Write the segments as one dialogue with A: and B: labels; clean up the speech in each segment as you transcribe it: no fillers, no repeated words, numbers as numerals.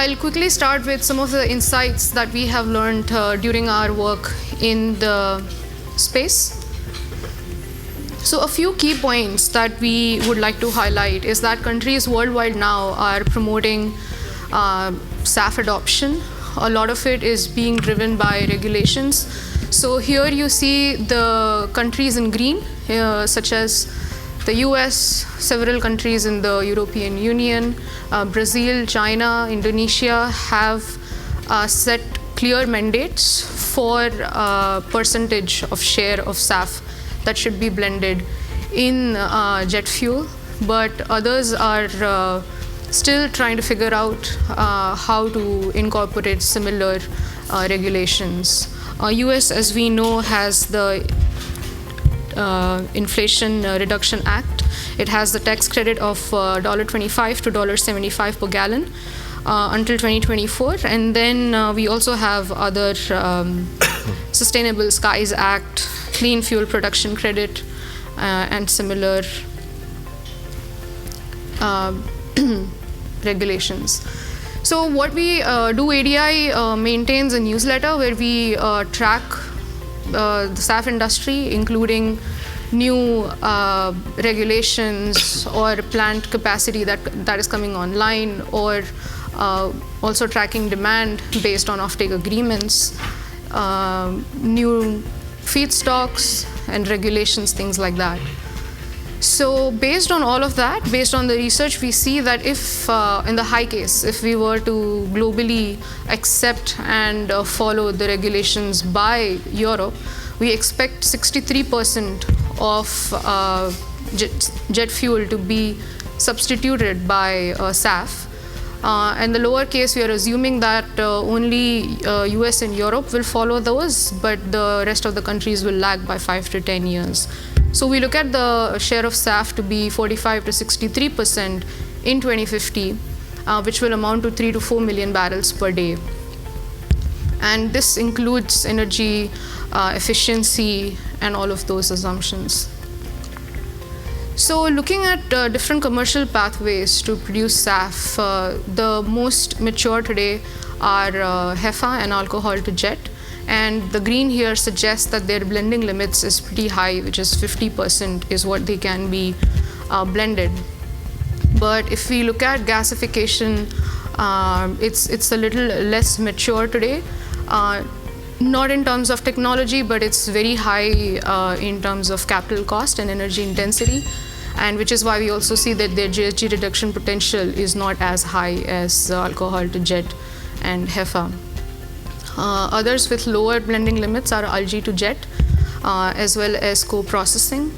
A: I'll quickly start with some of the insights that we have learned during our work in the space. So a few key points that we would like to highlight is that countries worldwide now are promoting SAF adoption. A lot of it is being driven by regulations. So here you see the countries in green, such as the US, several countries in the European Union, Brazil, China, Indonesia have set clear mandates for percentage of share of SAF that should be blended in jet fuel, but others are still trying to figure out how to incorporate similar regulations. US, as we know, has the Inflation Reduction Act. It has the tax credit of $1.25 to $1.75 per gallon until 2024. And then we also have other Sustainable Skies Act, Clean Fuel Production Credit, and similar regulations. So what we do, ADI maintains a newsletter where we track the SAF industry, including new regulations or plant capacity that is coming online, or also tracking demand based on offtake agreements, new feedstocks and regulations, things like that. So based on all of that, based on the research, we see that if, in the high case, if we were to globally accept and follow the regulations by Europe, we expect 63% of jet fuel to be substituted by SAF. And the lower case, we are assuming that only US and Europe will follow those, but the rest of the countries will lag by 5 to 10 years. So we look at the share of SAF to be 45 to 63% in 2050, which will amount to 3 to 4 million barrels per day. And this includes energy efficiency and all of those assumptions. So looking at different commercial pathways to produce SAF, the most mature today are HEFA and alcohol to jet. And the green here suggests that their blending limits is pretty high, which is 50% is what they can be blended. But if we look at gasification, it's a little less mature today. Not in terms of technology, but it's very high in terms of capital cost and energy intensity, and which is why we also see that their GHG reduction potential is not as high as alcohol to jet and HEFA. Others with lower blending limits are algae to jet, as well as co-processing,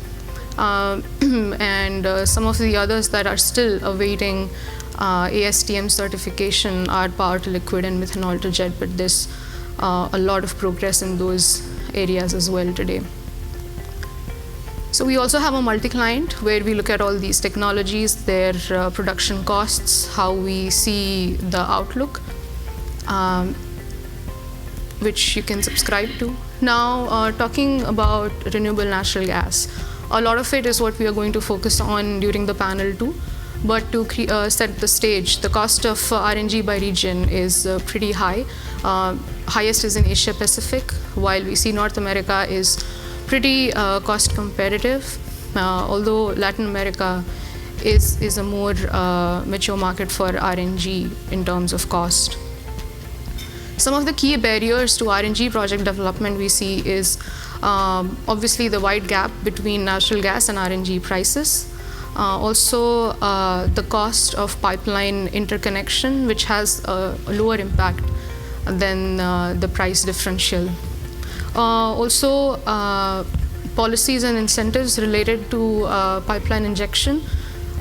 A: and some of the others that are still awaiting ASTM certification are power to liquid and methanol to jet, but there's a lot of progress in those areas as well today. So we also have a multi-client where we look at all these technologies, their production costs, how we see the outlook, which you can subscribe to. Now, talking about renewable natural gas, a lot of it is what we are going to focus on during the panel too. But to set the stage, the cost of RNG by region is pretty high. Highest is in Asia Pacific, while we see North America is pretty cost competitive, although Latin America is a more mature market for RNG in terms of cost. Some of the key barriers to RNG project development we see is obviously the wide gap between natural gas and RNG prices. Also the cost of pipeline interconnection, which has a lower impact than the price differential. Also policies and incentives related to pipeline injection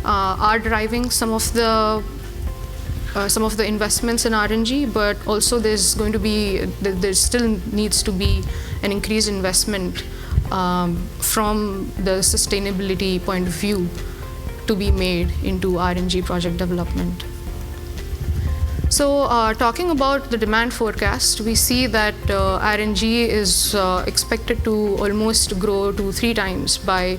A: are driving some of the investments in RNG, but also there still needs to be an increased investment from the sustainability point of view to be made into RNG project development. So talking about the demand forecast, we see that RNG is expected to almost grow to 3 times by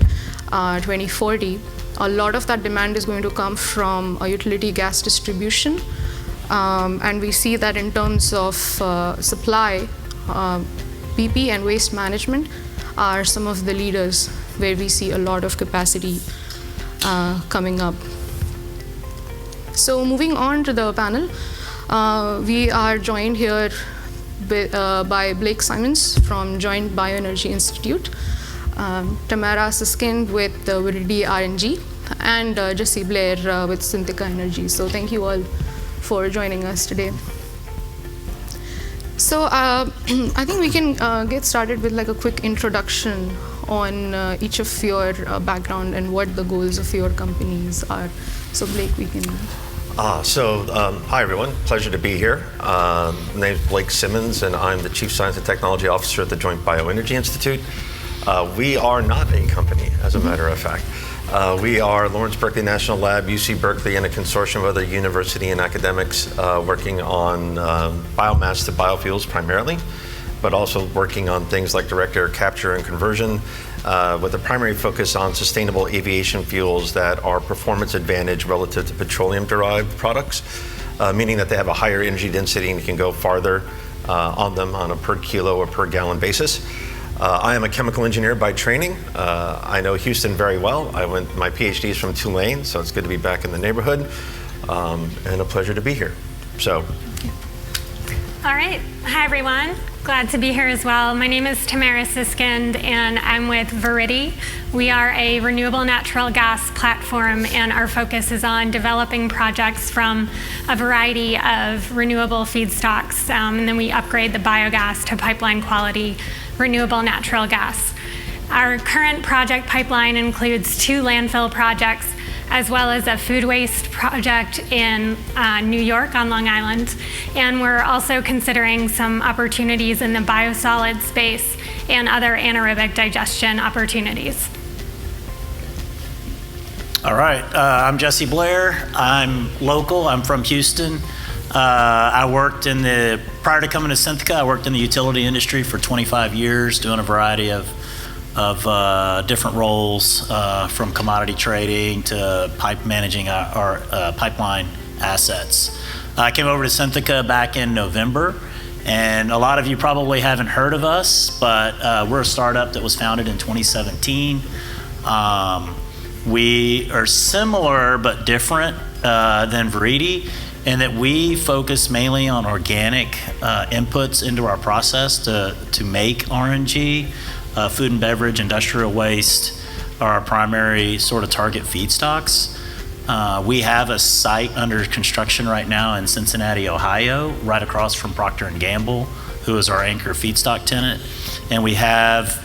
A: 2040. A lot of that demand is going to come from utility gas distribution, And we see that in terms of supply, BP and waste management are some of the leaders where we see a lot of capacity coming up. So moving on to the panel, we are joined here by Blake Simmons from Joint BioEnergy Institute, Tamara Siskind with the Viridi RNG, and Blair with Synthica Energy. So thank you all for joining us today. So I think we can get started with like a quick introduction on each of your background and what the goals of your companies are. So Blake, we can.
B: Hi everyone, pleasure to be here. My name is Blake Simmons and I'm the Chief Science and Technology Officer at the Joint BioEnergy Institute. We are not a company, as a matter of fact. We are Lawrence Berkeley National Lab, UC Berkeley, and a consortium of other university and academics working on biomass to biofuels primarily, but also working on things like direct air capture and conversion, with a primary focus on sustainable aviation fuels that are performance advantage relative to petroleum-derived products, meaning that they have a higher energy density and you can go farther on them on a per kilo or per gallon basis. I am a chemical engineer by training. I know Houston very well. My PhD is from Tulane, so it's good to be back in the neighborhood, and a pleasure to be here. So.
C: All right. Hi, everyone. Glad to be here as well. My name is Tamara Siskind, and I'm with Viridi. We are a renewable natural gas platform, and our focus is on developing projects from a variety of renewable feedstocks, and then we upgrade the biogas to pipeline quality renewable natural gas. Our current project pipeline includes 2 landfill projects, as well as a food waste project in New York on Long Island. And we're also considering some opportunities in the biosolid space and other anaerobic digestion opportunities.
D: All right, I'm Blair. I'm local, I'm from Houston. Prior to coming to Synthica, I worked in the utility industry for 25 years, doing a variety of different roles, from commodity trading to managing our pipeline assets. I came over to Synthica back in November, and a lot of you probably haven't heard of us, but we're a startup that was founded in 2017. We are similar but different than Viridi, in that we focus mainly on organic inputs into our process to make RNG. Food and beverage, industrial waste are our primary sort of target feedstocks. We have a site under construction right now in Cincinnati, Ohio, right across from Procter & Gamble, who is our anchor feedstock tenant. And we have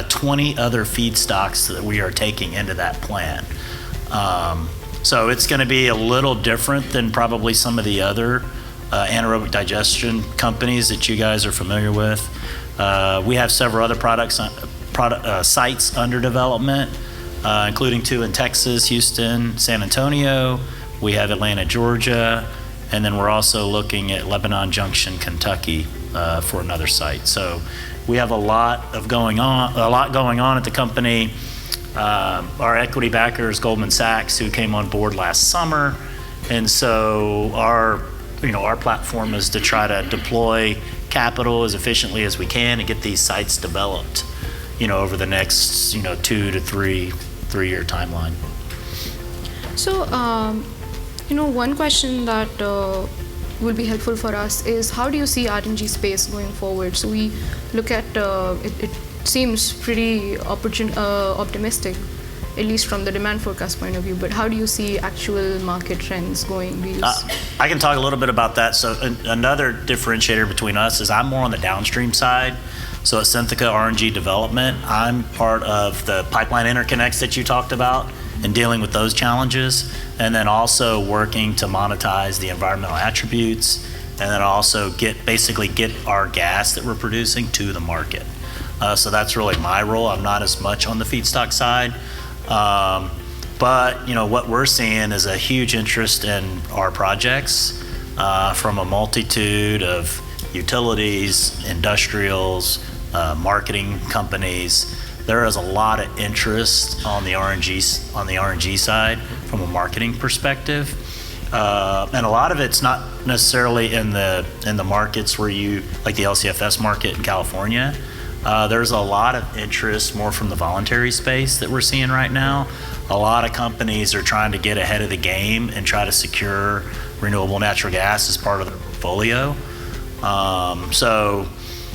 D: 20 other feedstocks that we are taking into that plant. So it's going to be a little different than probably some of the other anaerobic digestion companies that you guys are familiar with. We have several other sites under development, including 2 in Texas, Houston, San Antonio. We have Atlanta, Georgia, and then we're also looking at Lebanon Junction, Kentucky, for another site. So we have a lot going on at the company. Our equity backer is Goldman Sachs, who came on board last summer, and so our platform is to try to deploy capital as efficiently as we can and get these sites developed, over the next 2 to 3-year timeline.
A: So, one question that will be helpful for us is, how do you see RNG space going forward? So we look at it seems pretty optimistic, at least from the demand forecast point of view, but how do you see actual market trends going?
D: I can talk a little bit about that. So another differentiator between us is I'm more on the downstream side. So at Synthica RNG development, I'm part of the pipeline interconnects that you talked about and dealing with those challenges, and then also working to monetize the environmental attributes, and then also get our gas that we're producing to the market. So that's really my role. I'm not as much on the feedstock side. But what we're seeing is a huge interest in our projects from a multitude of utilities, industrials, marketing companies. There is a lot of interest on the RNG side from a marketing perspective. and a lot of it's not necessarily in the markets where like the LCFS market in California. There's a lot of interest more from the voluntary space that we're seeing right now. A lot of companies are trying to get ahead of the game and try to secure renewable natural gas as part of their portfolio. So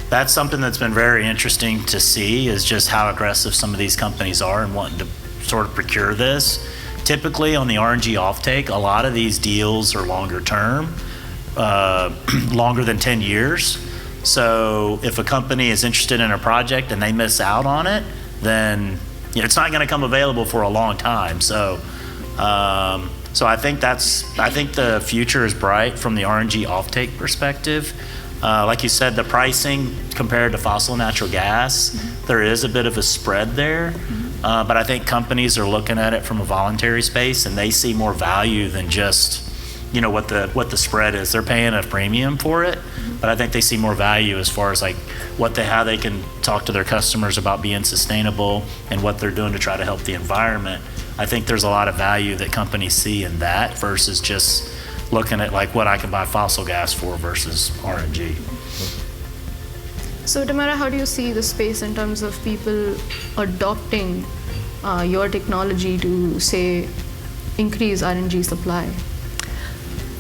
D: that's something that's been very interesting to see, is just how aggressive some of these companies are in wanting to sort of procure this. Typically on the RNG offtake, a lot of these deals are longer term, longer than 10 years. So if a company is interested in a project and they miss out on it, then it's not going to come available for a long time. So I think the future is bright from the RNG offtake perspective. Like you said, the pricing compared to fossil natural gas, there is a bit of a spread there. But I think companies are looking at it from a voluntary space, and they see more value than just, what the spread is. They're paying a premium for it, but I think they see more value as far as like how they can talk to their customers about being sustainable and what they're doing to try to help the environment. I think there's a lot of value that companies see in that versus just looking at like what I can buy fossil gas for versus RNG.
A: So Tamara, how do you see the space in terms of people adopting your technology to, say, increase RNG supply?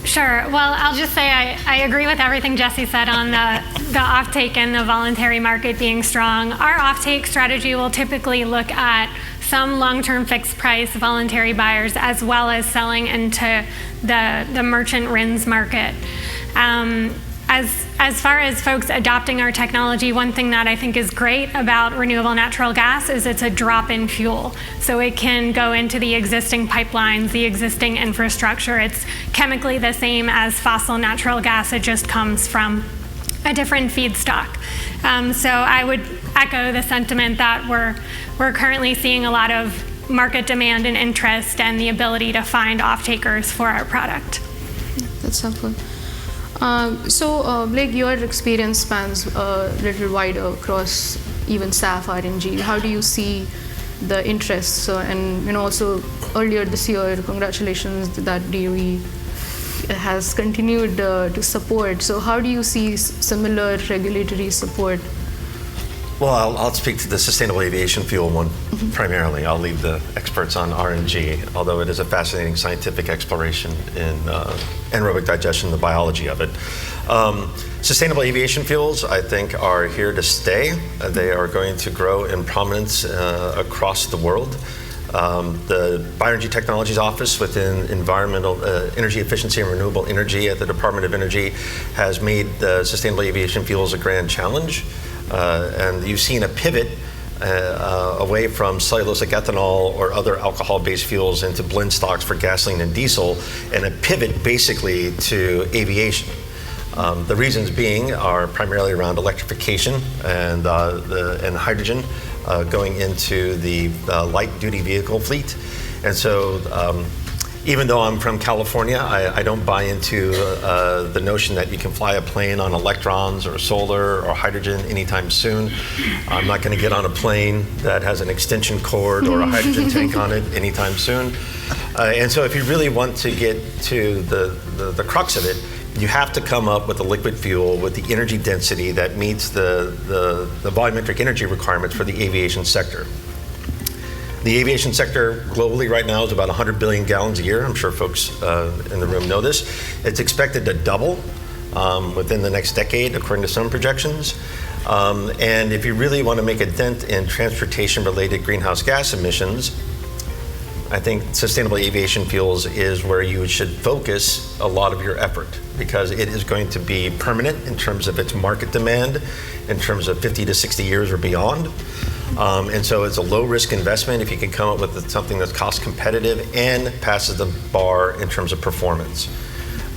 C: Sure. Well, I'll just say I agree with everything Jesse said on the offtake and the voluntary market being strong. Our offtake strategy will typically look at some long-term fixed price voluntary buyers as well as selling into the merchant RINs market. As far as folks adopting our technology, one thing that I think is great about renewable natural gas is it's a drop-in fuel. So it can go into the existing pipelines, the existing infrastructure. It's chemically the same as fossil natural gas. It just comes from a different feedstock. So I would echo the sentiment that we're currently seeing a lot of market demand and interest and the ability to find off-takers for our product.
A: That's helpful. Blake, your experience spans a little wider across even SAF, RNG. How do you see the interest? And also earlier this year, congratulations that DOE has continued to support. So how do you see similar regulatory support?
B: Well, I'll speak to the sustainable aviation fuel one primarily. I'll leave the experts on RNG, although it is a fascinating scientific exploration in anaerobic digestion, the biology of it. Sustainable aviation fuels, I think, are here to stay. They are going to grow in prominence across the world. The BioEnergy Technologies Office within Environmental Energy Efficiency and Renewable Energy at the Department of Energy has made sustainable aviation fuels a grand challenge. And you've seen a pivot away from cellulosic ethanol or other alcohol-based fuels into blend stocks for gasoline and diesel, and a pivot basically to aviation. The reasons being are primarily around electrification and hydrogen going into the light-duty vehicle fleet. And so even though I'm from California, I don't buy into the notion that you can fly a plane on electrons or solar or hydrogen anytime soon. I'm not going to get on a plane that has an extension cord or a hydrogen tank on it anytime soon. And so if you really want to get to the crux of it, you have to come up with a liquid fuel with the energy density that meets the volumetric energy requirements for the aviation sector. The aviation sector globally right now is about 100 billion gallons a year. I'm sure folks in the room know this. It's expected to double within the next decade, according to some projections. And if you really want to make a dent in transportation-related greenhouse gas emissions, I think sustainable aviation fuels is where you should focus a lot of your effort, because it is going to be permanent in terms of its market demand, in terms of 50 to 60 years or beyond. And so it's a low-risk investment if you can come up with something that's cost competitive and passes the bar in terms of performance.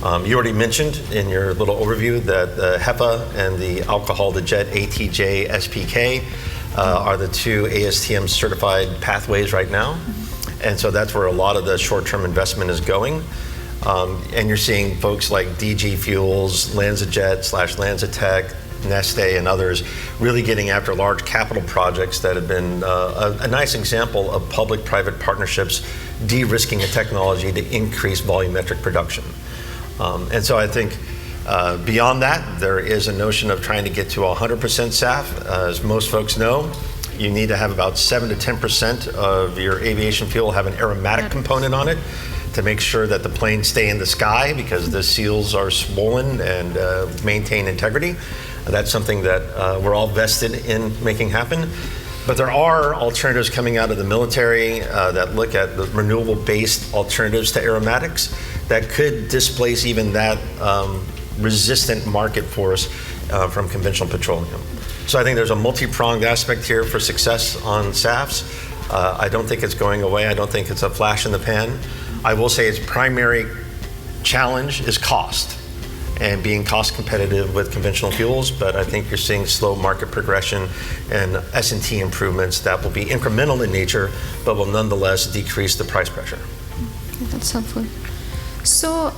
B: You already mentioned in your little overview that the HEPA and the alcohol-to-jet ATJ SPK are the two ASTM certified pathways right now. And so that's where a lot of the short-term investment is going. And you're seeing folks like DG Fuels, LanzaJet / LanzaTech, Neste and others, really getting after large capital projects that have been a nice example of public-private partnerships de-risking a technology to increase volumetric production. And so I think beyond that, there is a notion of trying to get to 100% SAF. As most folks know, you need to have about 7 to 10% of your aviation fuel have an aromatic component on it to make sure that the planes stay in the sky because the seals are swollen and maintain integrity. That's something that we're all vested in making happen. But there are alternatives coming out of the military that look at the renewable-based alternatives to aromatics that could displace even that resistant market force from conventional petroleum. So I think there's a multi-pronged aspect here for success on SAFs. I don't think it's going away. I don't think it's a flash in the pan. I will say its primary challenge is cost and being cost competitive with conventional fuels, but I think you're seeing slow market progression and S&T improvements that will be incremental in nature, but will nonetheless decrease the price pressure.
A: That's helpful. So,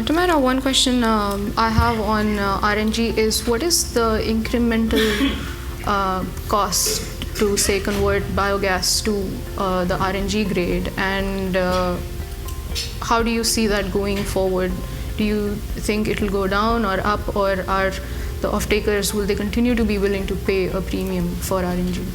A: Tamara, one question I have on RNG is what is the incremental cost to, say, convert biogas to the RNG grade, and how do you see that going forward? Do you think it'll go down or up, or are the off-takers, will they continue to be willing to pay a premium for RNG?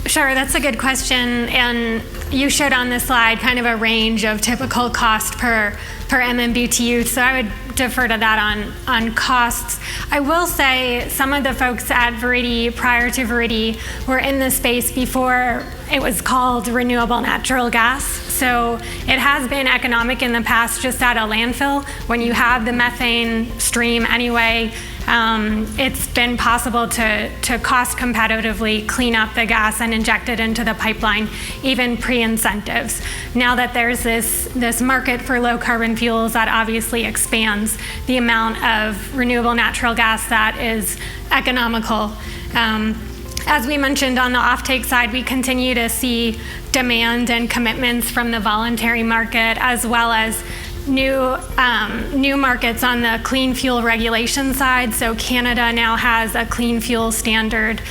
C: Sure, that's a good question. And you showed on this slide kind of a range of typical cost per MMBTU, so I would defer to that on costs. I will say some of the folks at Viridi, prior to Viridi, were in the space before it was called renewable natural gas. So it has been economic in the past just at a landfill. When you have the methane stream anyway, it's been possible to cost competitively clean up the gas and inject it into the pipeline, even pre-incentives. Now that there's this market for low carbon fuels, that obviously expands the amount of renewable natural gas that is economical. As we mentioned on the offtake side, we continue to see demand and commitments from the voluntary market, as well as new markets on the clean fuel regulation side. So Canada now has a clean fuel standard.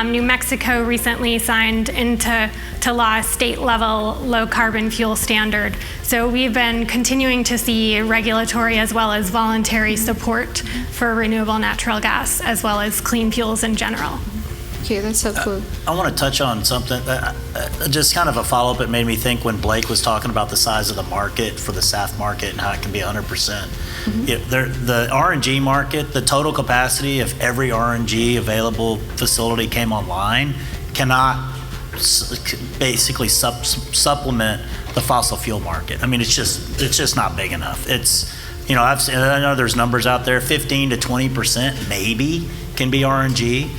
C: New Mexico recently signed into law a state level low carbon fuel standard. So we've been continuing to see regulatory as well as voluntary support for renewable natural gas, as well as clean fuels in general.
A: Okay, that's helpful.
D: I want to touch on something, just kind of a follow-up. It made me think when Blake was talking about the size of the market for the SAF market and how it can be 100%. Mm-hmm. The RNG market, the total capacity of every RNG available facility came online cannot basically supplement the fossil fuel market. I mean, it's just not big enough. I know there's numbers out there, 15 to 20% maybe can be RNG.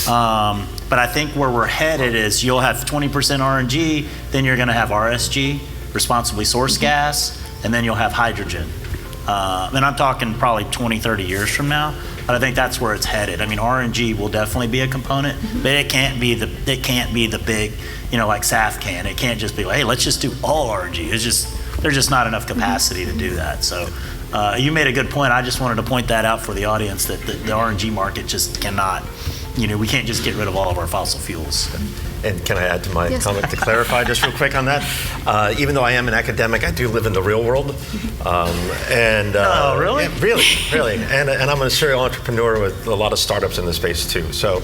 D: But I think where we're headed is you'll have 20% RNG, then you're going to have RSG, responsibly sourced gas, and then you'll have hydrogen. And I'm talking probably 20, 30 years from now, but I think that's where it's headed. I mean, RNG will definitely be a component, but it can't be the big, like SAF can. It can't just be like, hey, let's just do all RNG. There's just not enough capacity to do that. So you made a good point. I just wanted to point that out for the audience that the RNG market just cannot. We can't just get rid of all of our fossil fuels.
B: And can I add to my comment to clarify just real quick on that? Even though I am an academic, I do live in the real world.
D: Oh, really?
B: Yeah, really. And I'm a serial entrepreneur with a lot of startups in the space too. So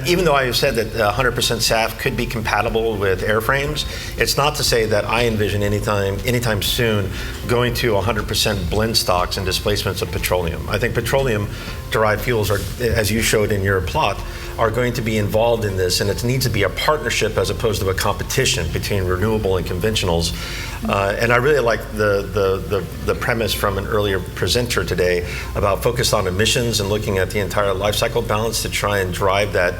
B: even though I have said that 100% SAF could be compatible with airframes, it's not to say that I envision anytime soon going to 100% blend stocks and displacements of petroleum. I think petroleum-derived fuels are, as you showed in your plot, are going to be involved in this, and it needs to be a partnership as opposed to a competition between renewable and conventionals. And I really like the premise from an earlier presenter today about focused on emissions and looking at the entire life cycle balance to try and drive that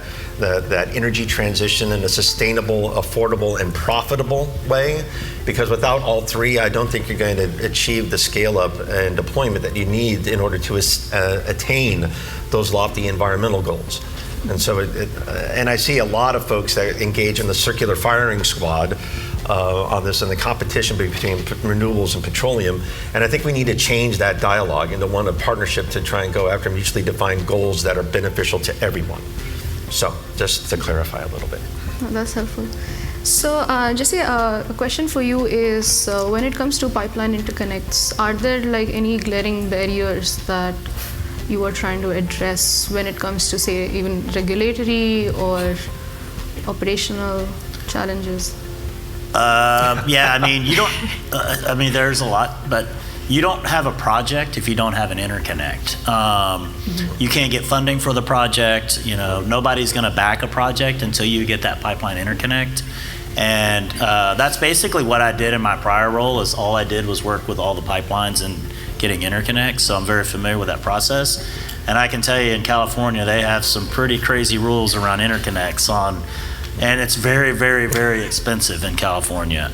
B: energy transition in a sustainable, affordable, and profitable way. Because without all three, I don't think you're going to achieve the scale up and deployment that you need in order to attain those lofty environmental goals. And so, and I see a lot of folks that engage in the circular firing squad on this and the competition between renewables and petroleum. And I think we need to change that dialogue into one of partnership to try and go after mutually defined goals that are beneficial to everyone. So just to clarify a little bit.
A: Oh, that's helpful. So Jesse, a question for you is, when it comes to pipeline interconnects, are there like any glaring barriers that you are trying to address when it comes to, say, even regulatory or operational challenges?
D: Yeah, I mean, you don't, I mean, there's a lot, but you don't have a project if you don't have an interconnect. You can't get funding for the project. You know, nobody's going to back a project until you get that pipeline interconnect. And that's basically what I did in my prior role. Is all I did was work with all the pipelines and getting interconnects. So I'm very familiar with that process. And I can tell you in California, they have some pretty crazy rules around interconnects and it's very, very, very expensive in California.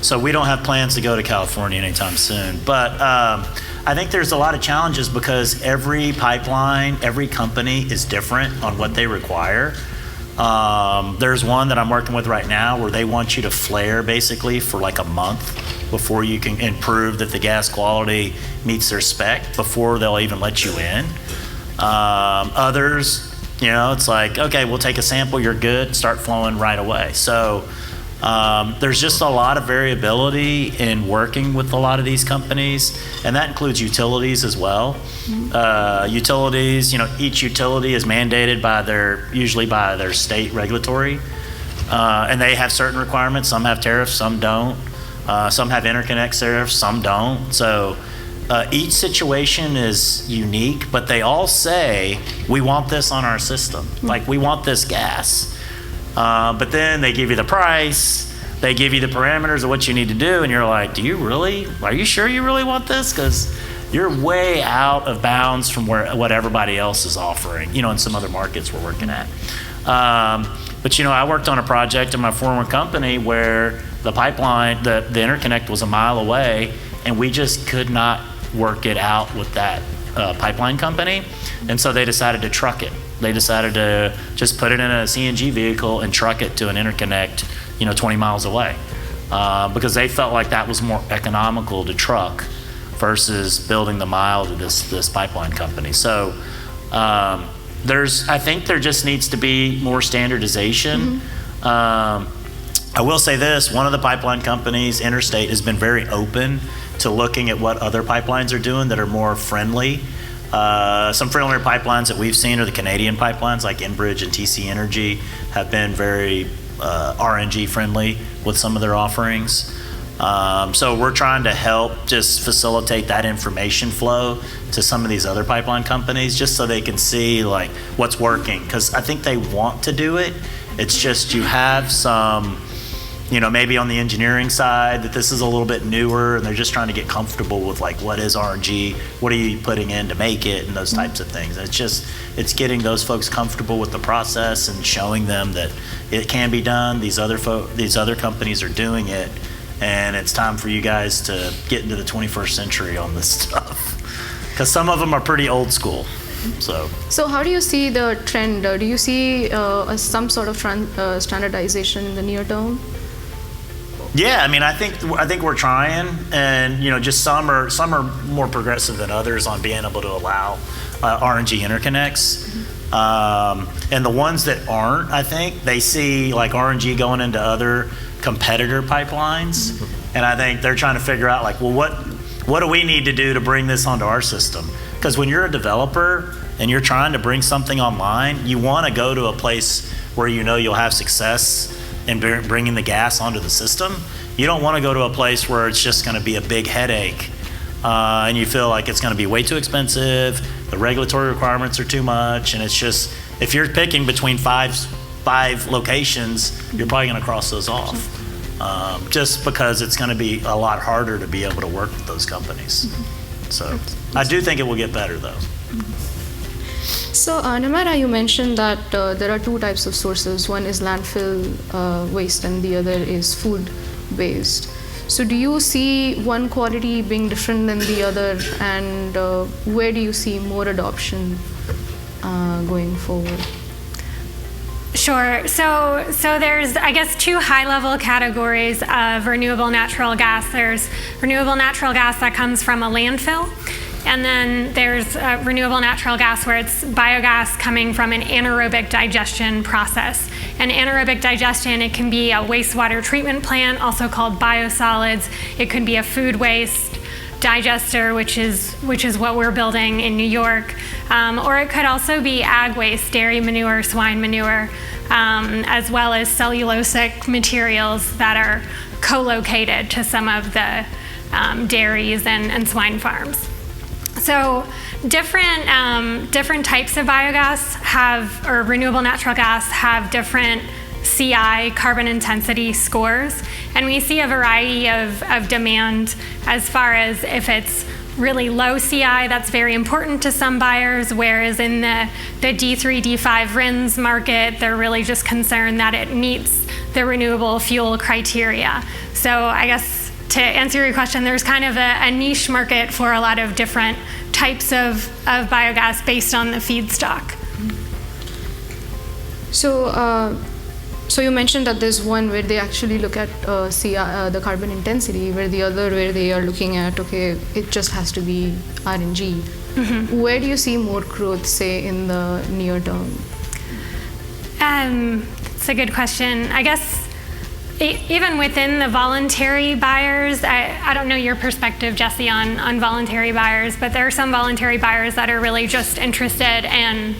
D: So we don't have plans to go to California anytime soon. But I think there's a lot of challenges because every pipeline, every company is different on what they require. There's one that I'm working with right now where they want you to flare basically for like a month before you can prove that the gas quality meets their spec before they'll even let you in. Others, you know, it's like, okay, we'll take a sample, you're good, start flowing right away. So there's just a lot of variability in working with a lot of these companies, and that includes utilities as well. Utilities, you know, each utility is mandated by usually by their state regulatory, and they have certain requirements. Some have tariffs, some don't. Some have interconnect tariffs, some don't. So each situation is unique, but they all say, we want this on our system. Like, we want this gas. But then they give you the price, they give you the parameters of what you need to do, and you're like, are you sure you really want this? Because you're way out of bounds from what everybody else is offering, you know, in some other markets we're working at. But, you know, I worked on a project in my former company where the pipeline, the interconnect was a mile away, and we just could not work it out with that pipeline company. And so they decided to truck it. They decided to just put it in a CNG vehicle and truck it to an interconnect, you know, 20 miles away, because they felt like that was more economical to truck versus building the mile to this pipeline company. So I think there just needs to be more standardization. I will say this, one of the pipeline companies, Interstate, has been very open to looking at what other pipelines are doing that are more friendly. Some friendlier pipelines that we've seen are the Canadian pipelines, like Enbridge and TC Energy, have been very RNG friendly with some of their offerings. So we're trying to help just facilitate that information flow to some of these other pipeline companies, just so they can see like what's working. Because I think they want to do it. It's just you have some, you know, maybe on the engineering side that this is a little bit newer and they're just trying to get comfortable with like, what is RNG? What are you putting in to make it? And those types of things. It's getting those folks comfortable with the process and showing them that it can be done. These other companies are doing it, and it's time for you guys to get into the 21st century on this stuff. Because some of them are pretty old school. So how do you see the trend? Do you see some sort of standardization in the near term? Yeah, I mean, I think we're trying, and you know, just some are more progressive than others on being able to allow RNG interconnects, and the ones that aren't, I think they see like RNG going into other competitor pipelines, and I think they're trying to figure out like, well, what do we need to do to bring this onto our system? Because when you're a developer and you're trying to bring something online, you want to go to a place where you know you'll have success in bringing the gas onto the system. You don't want to go to a place where it's just going to be a big headache and you feel like it's going to be way too expensive, the regulatory requirements are too much, and it's just, if you're picking between five locations, you're probably going to cross those off, just because it's going to be a lot harder to be able to work with those companies. So I do think it will get better though.
A: So, Tamara, you mentioned that there are two types of sources. One is landfill waste and the other is food waste. So do you see one quality being different than the other, and where do you see more adoption going forward?
C: Sure. So there's, I guess, two high-level categories of renewable natural gas. There's renewable natural gas that comes from a landfill, and then there's renewable natural gas where it's biogas coming from an anaerobic digestion process. And anaerobic digestion, it can be a wastewater treatment plant, also called biosolids. It could be a food waste digester, which is what we're building in New York. Or it could also be ag waste, dairy manure, swine manure, as well as cellulosic materials that are co-located to some of the dairies and swine farms. So different types of biogas or renewable natural gas have different CI, carbon intensity scores, and we see a variety of demand as far as if it's really low CI, that's very important to some buyers, whereas in the D3, D5 RINs market, they're really just concerned that it meets the renewable fuel criteria. So I guess to answer your question, there's kind of a niche market for a lot of different types of biogas based on the feedstock.
A: So you mentioned that there's one where they actually look at the carbon intensity, where the other where they are looking at, okay, it just has to be RNG. Mm-hmm. Where do you see more growth, say, in the near term?
C: It's a good question. I guess even within the voluntary buyers, I don't know your perspective, Jesse, on voluntary buyers, but there are some voluntary buyers that are really just interested in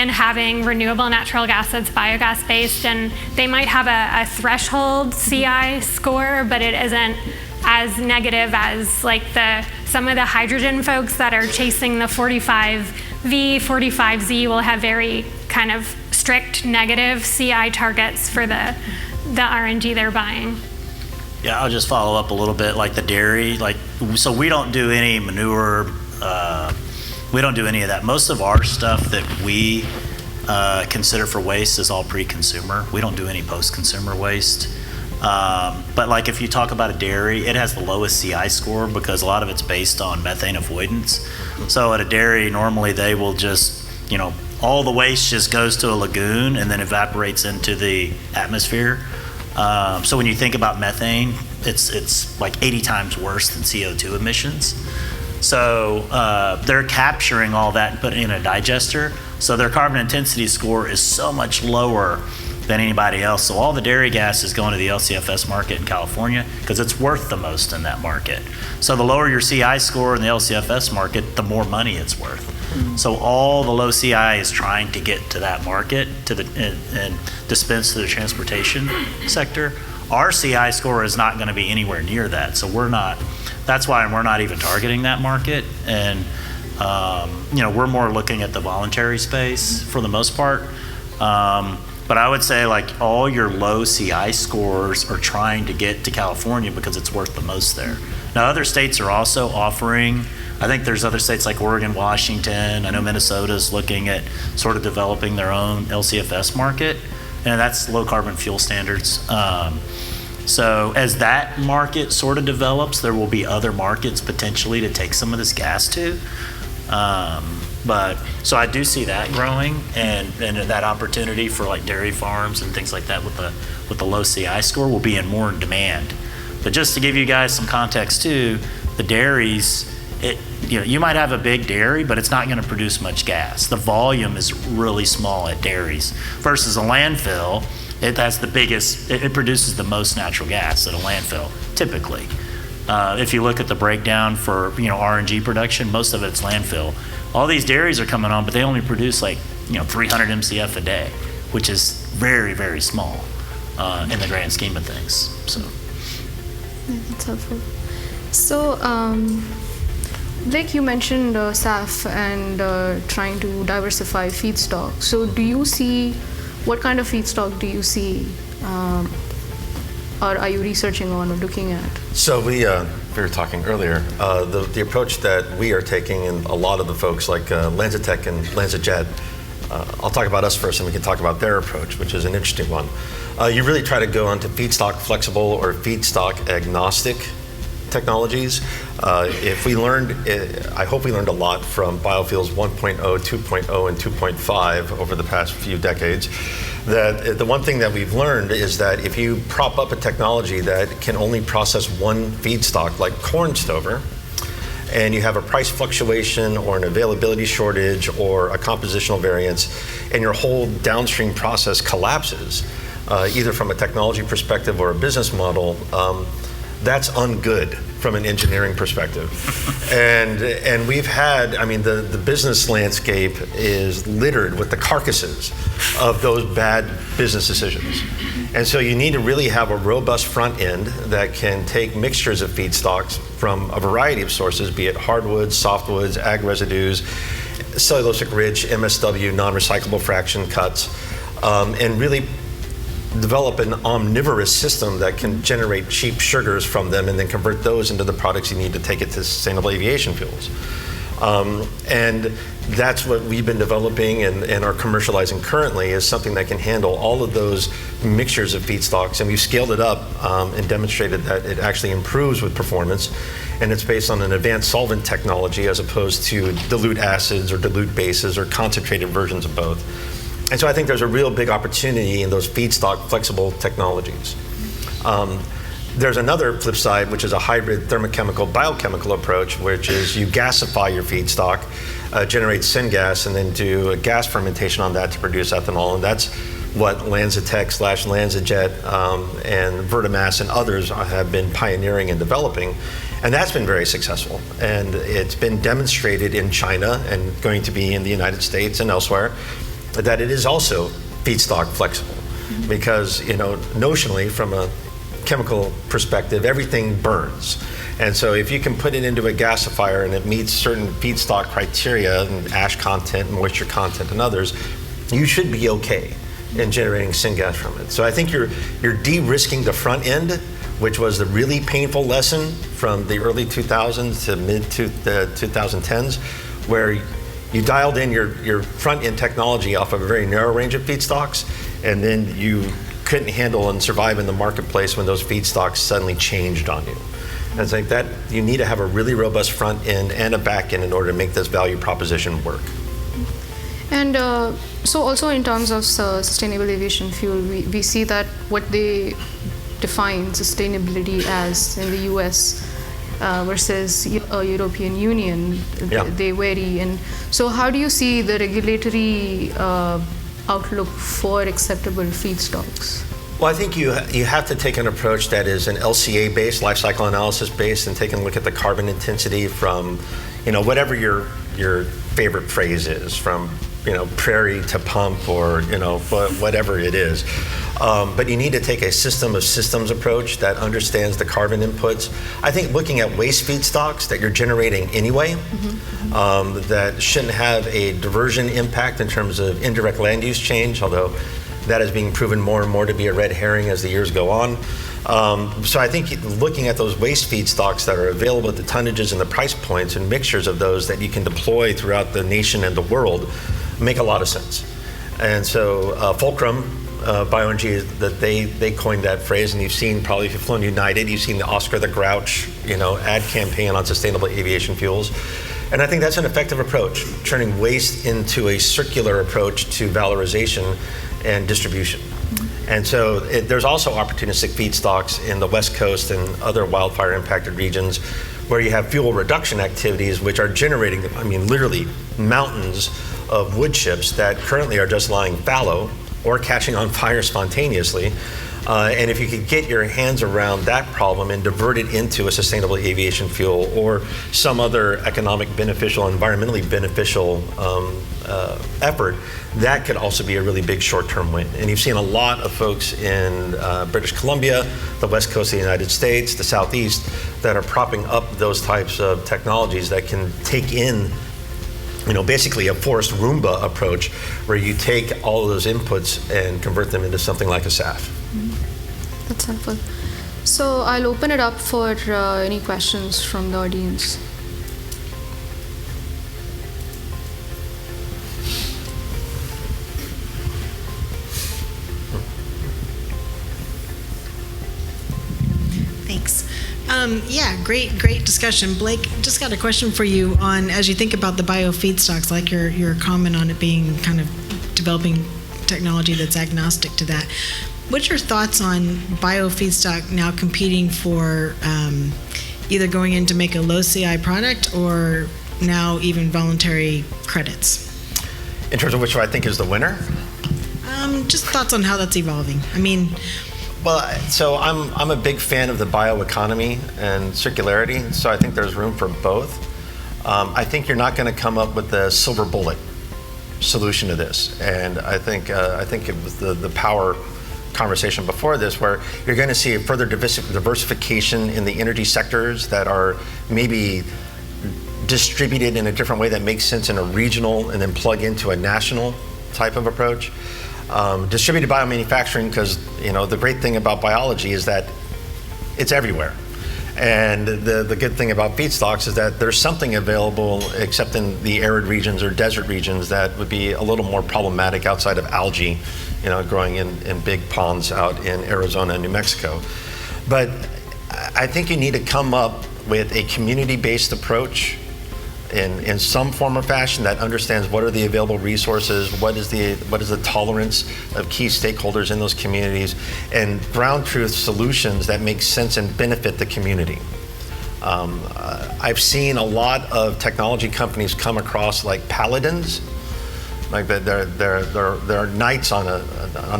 C: having renewable natural gas that's biogas based, and they might have a threshold CI score, but it isn't as negative as like some of the hydrogen folks that are chasing the 45V, 45Z will have very kind of strict negative CI targets for the RNG they're buying.
D: Yeah, I'll just follow up a little bit, like the dairy, so we don't do any manure, we don't do any of that. Most of our stuff that we consider for waste is all pre-consumer. We don't do any post-consumer waste. But like if you talk about a dairy, it has the lowest CI score because a lot of it's based on methane avoidance. So at a dairy, normally they will just, all the waste just goes to a lagoon and then evaporates into the atmosphere. So when you think about methane, it's like 80 times worse than CO2 emissions. So they're capturing all that and putting it in a digester. So their carbon intensity score is so much lower than anybody else. So all the dairy gas is going to the LCFS market in California because it's worth the most in that market. So the lower your CI score in the LCFS market, the more money it's worth. Mm-hmm. So all the low CI is trying to get to that market and dispense to the transportation sector. Our CI score is not going to be anywhere near that. So that's why we're not even targeting that market. And we're more looking at the voluntary space for the most part. But I would say like all your low CI scores are trying to get to California because it's worth the most there. Now other states are also offering, I think there's other states like Oregon, Washington, I know Minnesota's looking at sort of developing their own LCFS market, and that's low carbon fuel standards. So as that market sort of develops, there will be other markets potentially to take some of this gas to. But so I do see that growing and that opportunity for like dairy farms and things like that with the low CI score will be more in demand. But just to give you guys some context too, the dairies, you might have a big dairy, but it's not going to produce much gas. The volume is really small at dairies versus a landfill. It has the biggest, it produces the most natural gas at a landfill, typically. If you look at the breakdown for RNG production, most of it's landfill. All these dairies are coming on, but they only produce 300 MCF a day, which is very, very small in the grand scheme of things. So,
A: yeah, that's helpful. So, Blake, you mentioned SAF and trying to diversify feedstock. So, what kind of feedstock do you see? Or are you researching on or looking at?
B: So we were talking earlier, the approach that we are taking, and a lot of the folks like LanzaTech and LanzaJet, I'll talk about us first and we can talk about their approach, which is an interesting one. You really try to go onto feedstock flexible or feedstock agnostic technologies. If we learned, I hope we learned a lot from biofuels 1.0, 2.0, and 2.5 over the past few decades. That the one thing that we've learned is that if you prop up a technology that can only process one feedstock, like corn stover, and you have a price fluctuation or an availability shortage or a compositional variance, and your whole downstream process collapses, either from a technology perspective or a business model, that's ungood from an engineering perspective. And we've had, I mean, the business landscape is littered with the carcasses of those bad business decisions. And so you need to really have a robust front end that can take mixtures of feedstocks from a variety of sources, be it hardwoods, softwoods, ag residues, cellulosic rich, MSW, non-recyclable fraction cuts, and really develop an omnivorous system that can generate cheap sugars from them and then convert those into the products you need to take it to sustainable aviation fuels. And that's what we've been developing and are commercializing currently, is something that can handle all of those mixtures of feedstocks. And we've scaled it up and demonstrated that it actually improves with performance. And it's based on an advanced solvent technology as opposed to dilute acids or dilute bases or concentrated versions of both. And so I think there's a real big opportunity in those feedstock flexible technologies. There's another flip side, which is a hybrid thermochemical biochemical approach, which is you gasify your feedstock, generate syngas, and then do a gas fermentation on that to produce ethanol. And that's what LanzaTech / LanzaJet and Vertimass and others have been pioneering and developing. And that's been very successful. And it's been demonstrated in China and going to be in the United States and elsewhere that it is also feedstock flexible. Because, you know, notionally, from a chemical perspective, everything burns. And so if you can put it into a gasifier and it meets certain feedstock criteria and ash content, moisture content, and others, you should be okay in generating syngas from it. So I think you're de-risking the front end, which was the really painful lesson from the early 2000s to mid 2010s, where you dialed in your front end technology off of a very narrow range of feedstocks, and then you couldn't handle and survive in the marketplace when those feedstocks suddenly changed on you. And it's like that, you need to have a really robust front end and a back end in order to make this value proposition work.
A: And so also in terms of sustainable aviation fuel, we see that what they define sustainability as in the US versus European Union, they vary. And so how do you see the regulatory outlook for acceptable feedstocks?
B: Well, I think you have to take an approach that is an LCA-based, life cycle analysis-based, and take a look at the carbon intensity from, whatever your favorite phrase is, from, prairie to pump or, whatever it is. But you need to take a system of systems approach that understands the carbon inputs. I think looking at waste feedstocks that you're generating anyway, that shouldn't have a diversion impact in terms of indirect land use change, although that is being proven more and more to be a red herring as the years go on. So I think looking at those waste feedstocks that are available at the tonnages and the price points and mixtures of those that you can deploy throughout the nation and the world make a lot of sense. And so Fulcrum, BioEnergy, that they coined that phrase, and you've seen, probably if you've flown United, you've seen the Oscar the Grouch, ad campaign on sustainable aviation fuels. And I think that's an effective approach, turning waste into a circular approach to valorization and distribution. And so there's also opportunistic feedstocks in the West Coast and other wildfire impacted regions where you have fuel reduction activities which are generating, literally mountains of wood chips that currently are just lying fallow or catching on fire spontaneously. And if you could get your hands around that problem and divert it into a sustainable aviation fuel or some other economic beneficial, environmentally beneficial effort, that could also be a really big short-term win. And you've seen a lot of folks in British Columbia, the West Coast of the United States, the Southeast, that are propping up those types of technologies that can take in basically a forest Roomba approach where you take all of those inputs and convert them into something like a SAF.
A: That's helpful. So I'll open it up for any questions from the audience.
E: Thanks. Yeah, great discussion. Blake, just got a question for you on, as you think about the biofeedstocks, like your comment on it being kind of developing technology that's agnostic to that. What's your thoughts on biofeedstock now competing for either going in to make a low CI product or now even voluntary credits?
B: In terms of which I think is the winner?
E: Just thoughts on how that's evolving. I mean,
B: well, so I'm a big fan of the bioeconomy and circularity, so I think there's room for both. I think you're not going to come up with the silver bullet solution to this, and I think it was the power conversation before this, where you're going to see a further diversification in the energy sectors that are maybe distributed in a different way that makes sense in a regional and then plug into a national type of approach. Distributed biomanufacturing, because the great thing about biology is that it's everywhere. And the good thing about feedstocks is that there's something available, except in the arid regions or desert regions, that would be a little more problematic outside of algae, growing in big ponds out in Arizona and New Mexico. But I think you need to come up with a community-based approach in some form or fashion that understands what are the available resources, what is the tolerance of key stakeholders in those communities, and ground truth solutions that make sense and benefit the community. I've seen a lot of technology companies come across like paladins, like they're knights on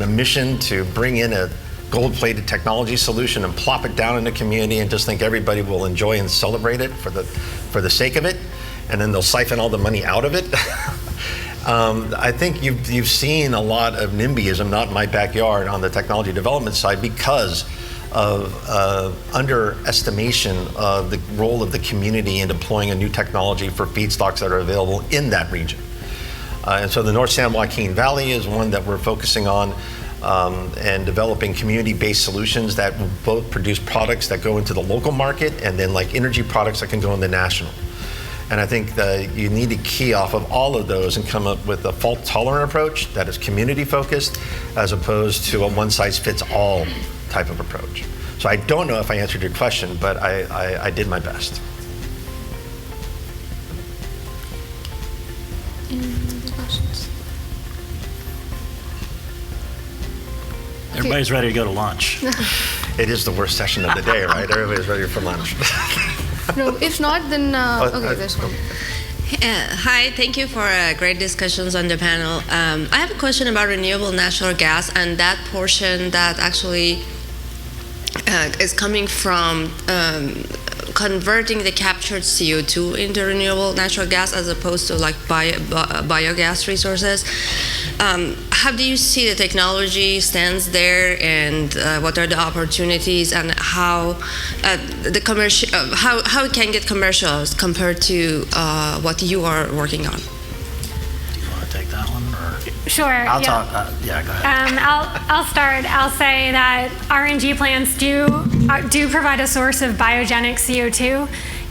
B: a mission to bring in a gold-plated technology solution and plop it down in the community and just think everybody will enjoy and celebrate it for the sake of it. And then they'll siphon all the money out of it. I think you've seen a lot of NIMBYism, not in my backyard, on the technology development side because of underestimation of the role of the community in deploying a new technology for feedstocks that are available in that region. And so the North San Joaquin Valley is one that we're focusing on, and developing community-based solutions that will both produce products that go into the local market and then like energy products that can go in the national. And I think that you need to key off of all of those and come up with a fault-tolerant approach that is community-focused as opposed to a one-size-fits-all type of approach. So I don't know if I answered your question, but I did my best.
A: Any other questions?
D: Everybody's ready to go to lunch.
B: It is the worst session of the day, right? Everybody's ready for lunch.
A: No, if not, then okay, there's one.
F: Hi, thank you for great discussions on the panel. I have a question about renewable natural gas and that portion that actually is coming from converting the captured CO2 into renewable natural gas as opposed to like biogas resources. How do you see the technology stands there, and what are the opportunities, and how the commercial how it can get commercials compared to what you are working on?
D: Do you want to take that one, or?
C: Sure.
D: I'll
C: yeah.
D: talk. Yeah, go ahead.
C: I'll start. I'll say that RNG plants do provide a source of biogenic CO2,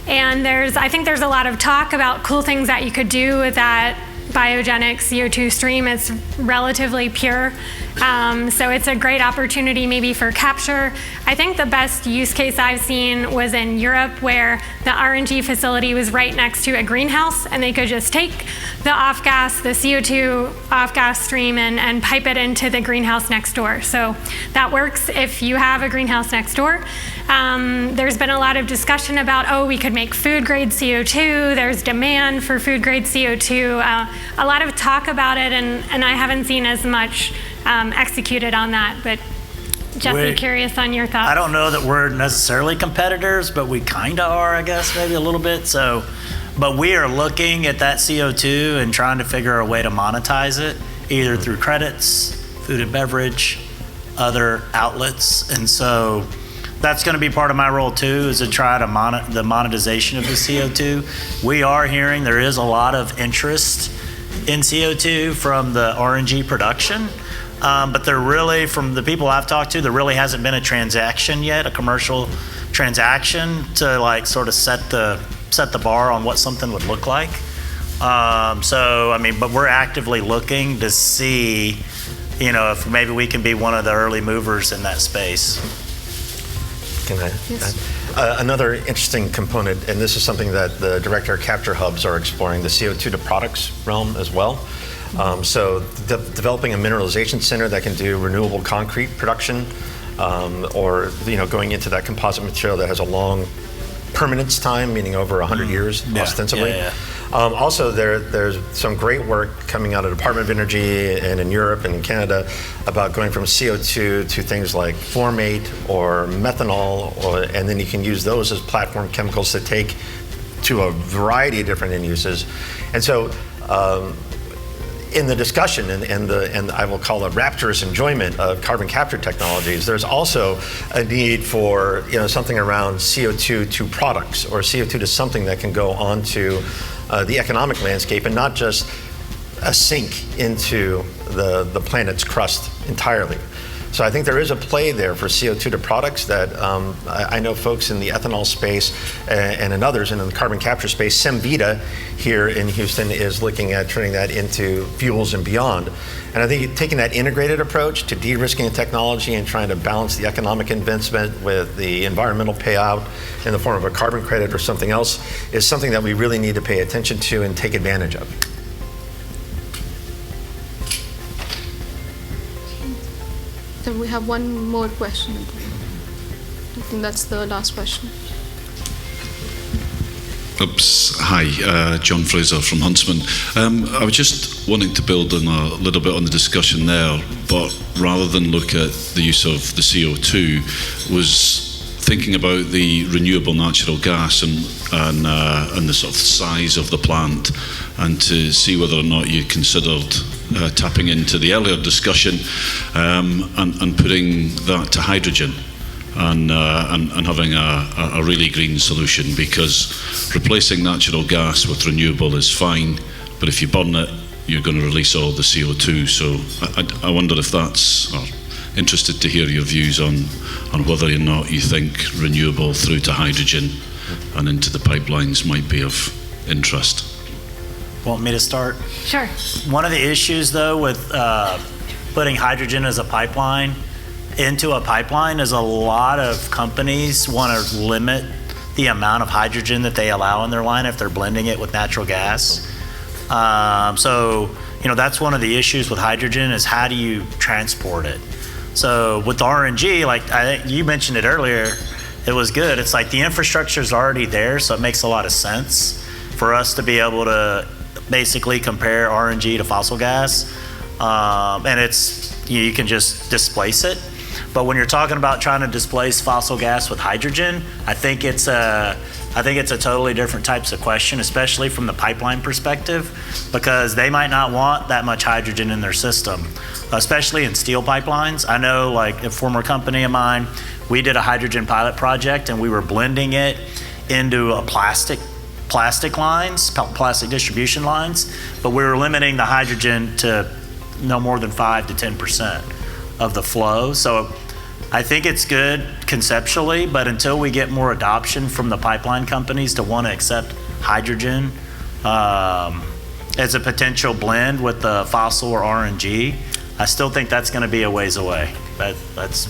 C: and I think there's a lot of talk about cool things that you could do with that biogenic CO2 stream. It's relatively pure, so it's a great opportunity maybe for capture. I think the best use case I've seen was in Europe, where the RNG facility was right next to a greenhouse, and they could just take the off-gas, the CO2 off-gas stream, and pipe it into the greenhouse next door. So that works if you have a greenhouse next door. There's been a lot of discussion about, we could make food-grade CO2. There's demand for food-grade CO2. A lot of talk about it, and I haven't seen as much executed on that. But Jesse, curious on your thoughts.
D: I don't know that we're necessarily competitors, but we kind of are, I guess, maybe a little bit. So, but we are looking at that CO2 and trying to figure a way to monetize it, either through credits, food and beverage, other outlets. And so that's going to be part of my role too, is to try to the monetization of the CO2. We are hearing there is a lot of interest in CO2 from the RNG production, but there really, from the people I've talked to, there really hasn't been a transaction yet, a commercial transaction to like sort of set the bar on what something would look like. So I mean, but we're actively looking to see, if maybe we can be one of the early movers in that space.
B: Can I
A: Yes.
B: add? Another interesting component, and this is something that the Director of Capture Hubs are exploring, the CO2 to products realm as well. So developing a mineralization center that can do renewable concrete production, or going into that composite material that has a long permanence time, meaning over 100 years, ostensibly.
D: Yeah.
B: Also, there's some great work coming out of the Department of Energy and in Europe and in Canada about going from CO2 to things like formate or methanol, and then you can use those as platform chemicals to take to a variety of different end uses. And so, in the discussion and I will call it rapturous enjoyment of carbon capture technologies, there's also a need for something around CO2 to products, or CO2 to something that can go onto the economic landscape and not just a sink into the planet's crust entirely. So I think there is a play there for CO2 to products that I know folks in the ethanol space and in others in the carbon capture space. Semvita here in Houston is looking at turning that into fuels and beyond. And I think taking that integrated approach to de-risking the technology and trying to balance the economic investment with the environmental payout in the form of a carbon credit or something else is something that we really need to pay attention to and take advantage of.
A: Then we have one more question. I think that's the last question.
G: Oops. Hi, John Fraser from Huntsman. I was just wanting to build on a little bit on the discussion there, but rather than look at the use of the CO2, was thinking about the renewable natural gas and the sort of size of the plant, and to see whether or not you considered tapping into the earlier discussion and putting that to hydrogen. And having a really green solution, because replacing natural gas with renewable is fine, but if you burn it, you're going to release all the CO2. So I wonder if that's, or interested to hear your views on whether or not you think renewable through to hydrogen and into the pipelines might be of interest.
D: Want me to start?
C: Sure.
D: One of the issues, though, with putting hydrogen as a pipeline into a pipeline is a lot of companies want to limit the amount of hydrogen that they allow in their line if they're blending it with natural gas. So, that's one of the issues with hydrogen, is how do you transport it? So with the RNG, like I think you mentioned it earlier, it was good. It's like the infrastructure is already there, so it makes a lot of sense for us to be able to basically compare RNG to fossil gas, and you can just displace it. But when you're talking about trying to displace fossil gas with hydrogen, I think it's a totally different types of question, especially from the pipeline perspective, because they might not want that much hydrogen in their system, especially in steel pipelines. I know, like a former company of mine, we did a hydrogen pilot project and we were blending it into a plastic lines, plastic distribution lines, but we were limiting the hydrogen to no more than 5 to 10% of the flow. So I think it's good conceptually, but until we get more adoption from the pipeline companies to want to accept hydrogen as a potential blend with the fossil or RNG, I still think that's going to be a ways away. That's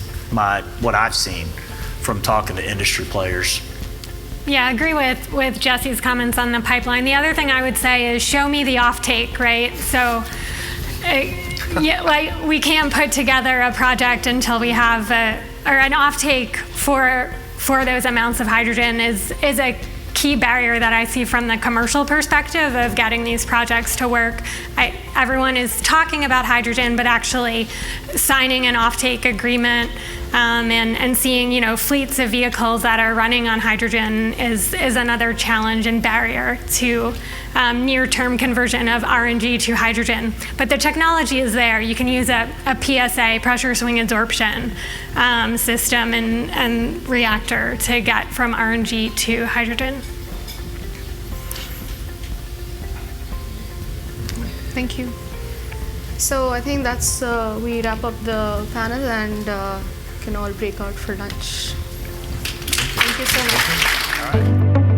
D: what I've seen from talking to industry players.
C: Yeah, I agree with Jesse's comments on the pipeline. The other thing I would say is show me the offtake, right? So, like we can't put together a project until we have an offtake for those amounts of hydrogen is a key barrier that I see from the commercial perspective of getting these projects to work. Everyone is talking about hydrogen, but actually signing an offtake agreement and seeing fleets of vehicles that are running on hydrogen is another challenge and barrier to near-term conversion of RNG to hydrogen. But the technology is there. You can use a PSA, pressure swing adsorption system and reactor to get from RNG to hydrogen.
A: Thank you. So I think that's we wrap up the panel and can all break out for lunch. Thank you so much.
B: All right.